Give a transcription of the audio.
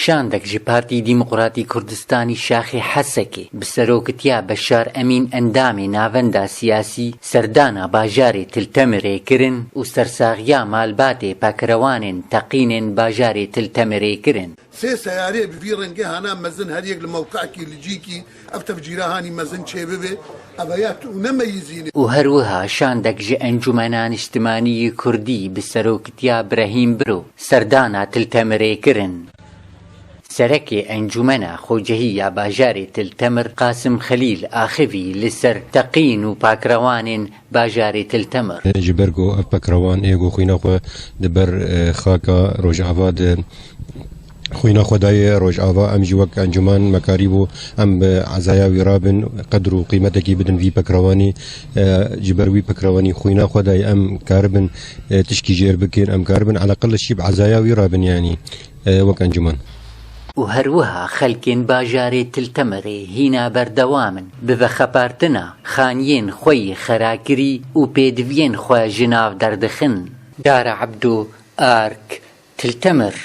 شاندەك ji Partî Dîmokratîk Kurdistanî Şaxê Hesekê bi seroketiya Beşar Emîn endamê navenda siyasî serdana bajarê Tiltemirê kirin û sersaxiya malbatê pekirewanên teqînên bajarê Tiltemirê kirin. سێ سەیارەیە بڤی ڕەنگە هانا مەزن هەر یەک لە مەوقعکی لجیکی ئەف تەفجیرەهانی مەزن چێ ببێ ئەڤەیە تو نەمەیزینێ. و هەروەها شاندەك ji Encûmena Niştimanî Kurdî bi seroketiya Brehîm Biro serdana Tiltemirê kirin. سەرەکێ ئەنجومەنە خۆجەهیە باژارێ تلتەمر قاسم خەلیل ئاخیڤی لەسەر تەقین و پاکڕەوانên باژارێ تلتەمر ji ber ku ev pekrewan ê ku xwîna xwe di ber xaka Rojava de xwîna xwe daye Rojava em jî wek encûmen mekarî bû em bi ezaya wî rabin qedir û qîmetekî bidin vî pekrewanî ji ber wî pekrewanî xwîna xwe daye em karibin tişkî jêr bikin em karibin eleqil jî bi ezaya wî rabin yanî wek encûmen. و هەروەها خەلکێن باژارێ تلتەمرێ هینا بەردەوامن ببە خەپارتنە خانیên xwe yê xerakirî û pêdiviyên xwe ji nav derdixin. Dara Ebdo, Ark, Tiltemer.